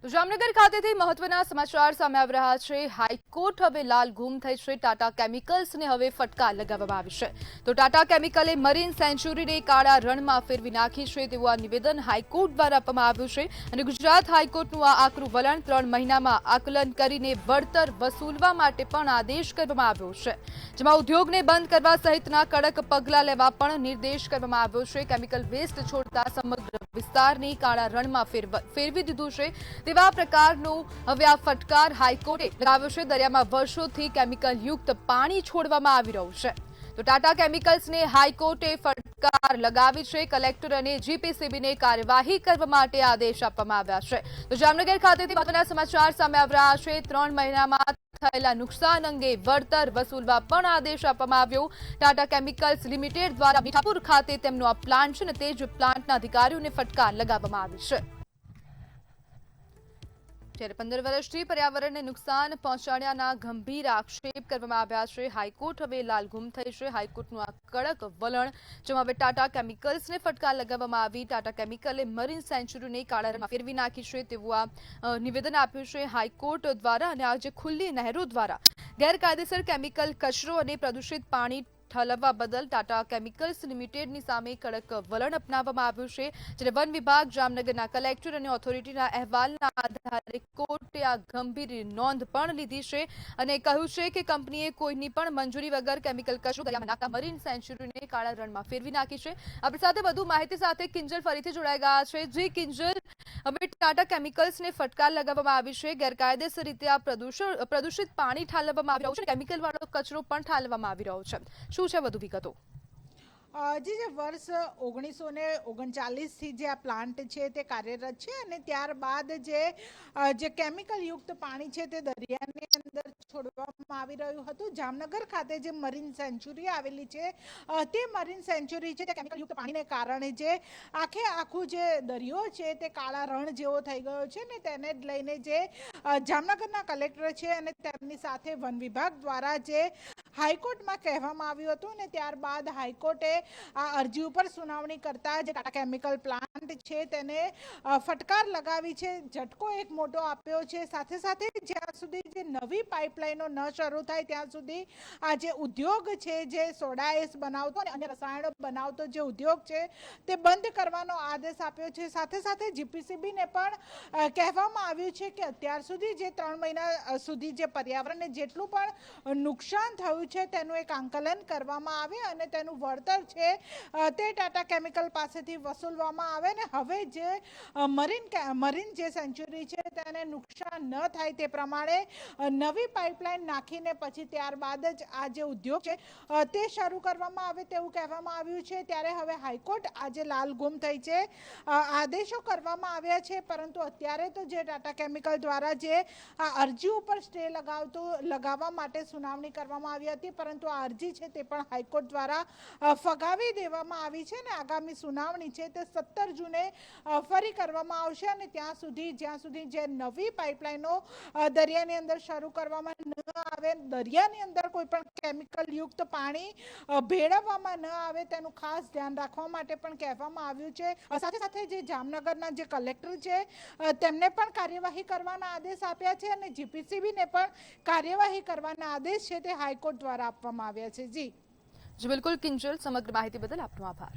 તો જામનગર ખાતેથી મહત્વના સમાચાર સામે આવી રહ્યા છે। હાઈકોર્ટ હવે લાલ ગુમ થઈ છે। ટાટા કેમિકલ્સને હવે ફટકાર લગાવવામાં આવી છે। તો ટાટા કેમિકલે મરીન સેન્ચ્યુરીને કાળા રણમાં ફેરવી નાખી છે તેવું આ નિવેદન હાઈકોર્ટ દ્વારા આપવામાં આવ્યું છે। અને ગુજરાત હાઈકોર્ટનું આ આકરું વલણ 3 મહિનામાં આકલન કરીને વળતર વસૂલવા માટે પણ આદેશ કરવામાં આવ્યો છે, જેમાં ઉદ્યોગને બંધ કરવા સહિતના કડક પગલાં લેવા પણ નિર્દેશ કરવામાં આવ્યો છે। કેમિકલ વેસ્ટ છોડતા સમગ્ર વિસ્તારને કાળા રણમાં ફેરવી દીધું છે તેવા પ્રકારનો હવે આ ફટકાર હાઈકોર્ટે લગાવ્યો છે। દરિયામાં વર્ષોથી કેમિકલ યુક્ત પાણી છોડવામાં આવી રહ્યું છે। તો ટાટા કેમિકલ્સને હાઈકોર્ટે ફટકાર લગાવી છે। કલેક્ટર અને જીપીસીબીને કાર્યવાહી કરવા માટે આદેશ આપવામાં આવ્યા છે। તો જામનગર ખાતેથી મહત્વના સમાચાર સામે આવી રહ્યા છે। 3 મહિનામાં થયેલા નુકસાન અંગે વળતર વસૂલવા પણ આદેશ આપવામાં આવ્યો। ટાટા કેમિકલ્સ લિમિટેડ દ્વારા મીઠાપુર ખાતે તેમનો આ પ્લાન્ટ છે અને તે જ પ્લાન્ટના અધિકારીઓને ફટકાર લગાવવામાં આવી છે। જ્યારે 15 વર્ષથી પર્યાવરણને નુકસાન પહોંચાડ્યાના ગંભીર આક્ષેપ કરવામાં આવ્યા છે। હાઈકોર્ટ હવે લાલ ગુમ થઈ છે। હાઈકોર્ટનું આ કડક વલણ, જેમાં હવે ટાટા કેમિકલ્સને ફટકાર લગાવવામાં આવી। ટાટા કેમિકલે મરીન સેન્ચ્યુરીને કાળા રણમાં ફેરવી નાખી છે તેવું આ નિવેદન આપ્યું છે હાઈકોર્ટ દ્વારા। અને આજે ખુલ્લી નહેરો દ્વારા ગેરકાયદેસર કેમિકલ કચરો અને પ્રદૂષિત પાણી ઠાલવવા બદલ ટાટા કેમિકલ્સ લિમિટેડની સામે કડક વલણ અપનાવવામાં આવ્યું છે। જ્યારે વન વિભાગ, જામનગરના કલેક્ટર અને ઓથોરિટીના અહેવાલના આધારે કોર્ટે આ ગંભીર નોંધ પણ લીધી છે અને કહ્યું છે કે કંપનીએ કોઈની પણ મંજૂરી વગર કેમિકલ કચરો દરિયામાં નાખતા મરીન સેન્ચ્યુરીને કાળા રણમાં ફેરવી નાખી છે। આપણી સાથે વધુ માહિતી સાથે કિંજલ ફરીથી જોડાઈ ગયા છે। જે કિંજલ, હવે ટાટા કેમિકલ્સને ફટકાર લગાવવામાં આવી છે। ગેરકાયદેસર રીતે આ પ્રદૂષિત પાણી ઠાલવવામાં આવી રહ્યું છે, કેમિકલ વાળો કચરો પણ ઠાલવવામાં આવી રહ્યો છે। શું છે વધુ વિગતો? જે વર્ષ 1939થી જે આ પ્લાન્ટ છે તે કાર્યરત છે અને ત્યારબાદ જે કેમિકલ યુક્ત પાણી છે તે દરિયાની અંદર છોડવામાં આવી રહ્યું હતું। જામનગર ખાતે જે મરીન સેન્ચ્યુરી આવેલી છે તે મરીન સેન્ચ્યુરી છે તે કેમિકલ યુક્ત પાણીને કારણે જે આખું જે દરિયો છે તે કાળા રણ જેવો થઈ ગયો છે ને તેને જ લઈને જે જામનગરના કલેક્ટર છે અને તેમની સાથે વન વિભાગ દ્વારા જે હાઈકોર્ટમાં કહેવામાં આવ્યું હતું ને ત્યારબાદ હાઈકોર્ટે આ અરજી ઉપર સુનાવણી કરતા જે ટાટા કેમિકલ પ્લાન્ટ છે તેને ફટકાર લગાવી છે, ઝટકો એક મોટો આપ્યો છે। સાથે સાથે જ્યાં સુધી જે નવી પાઇપલાઇનો ન શરૂ થાય ત્યાં સુધી આ જે ઉદ્યોગ છે જે સોડા એસ બનાવતો અને અન્ય રસાયણો બનાવતો જે ઉદ્યોગ છે તે બંધ કરવાનો આદેશ આપ્યો છે। સાથે સાથે જીપીસીબીને પણ કહેવામાં આવ્યું છે કે અત્યાર સુધી જે 3 મહિના સુધી જે પર્યાવરણને જેટલું પણ નુકસાન થયું છે તેનું એક આંકલન કરવામાં આવે અને તેનું વળતર છે તે ટાટા કેમિકલ પાસેથી વસૂલવામાં આવે ને હવે જે મરીન જે સેન્ચ્યુરી છે તેને નુકસાન ન થાય તે પ્રમાણે નવી પાઇપલાઇન નાખીને પછી ત્યારબાદ જ આ જે ઉદ્યોગ છે તે શરૂ કરવામાં આવે તેવું કહેવામાં આવ્યું છે। ત્યારે હવે હાઈકોર્ટ આજે લાલ ગુમ થઈ છે, આદેશો કરવામાં આવ્યા છે, પરંતુ અત્યારે તો જે ટાટા કેમિકલ દ્વારા જે આ અરજી ઉપર સ્ટે લગાવવા માટે સુનાવણી કરવામાં આવી હતી, પરંતુ આ અરજી છે તે પણ હાઈકોર્ટ દ્વારા ફગાવી દેવામાં આવી છે ને આગામી સુનાવણી છે તે 17 જૂને ફરી કરવામાં આવશે અને જ્યાં સુધી જે નવી પાઇપલાઇનો દરિયાની અંદર શરૂ કરવામાં ન આવે, દરિયાની અંદર કોઈ પણ કેમિકલ યુક્ત પાણી ભેળવવામાં ન આવે તેનું ખાસ ધ્યાન રાખવા માટે પણ કહેવામાં આવ્યું છે। સાથે સાથે જે જામનગરના જે કલેક્ટર છે તેમને પણ કાર્યવાહી કરવાના આદેશ આપ્યા છે અને જીપીસીબીને પણ કાર્યવાહી કરવાના આદેશ છે તે હાઈકોર્ટ દ્વારા આપવામાં આવ્યા છે। જી બિલકુલ કિંજલ, સમગ્ર માહિતી બદલ આપનો આભાર।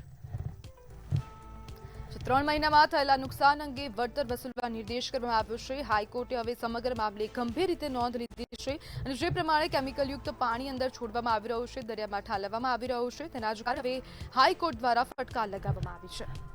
3 મહિનામાં થયેલા નુકસાન અંગે વળતર વસૂલવા નિર્દેશ કરવામાં આવ્યો છે। હાઈકોર્ટે હવે સમગ્ર મામલે ગંભીર રીતે નોંધ લીધી છે અને જે પ્રમાણે કેમિકલ યુક્ત પાણી અંદર છોડવામાં આવી રહ્યું છે, દરિયામાં ઠાલવવામાં આવી રહ્યું છે, તેના જ કારણે હવે હાઈકોર્ટ દ્વારા ફટકાર લગાવવામાં આવી છે।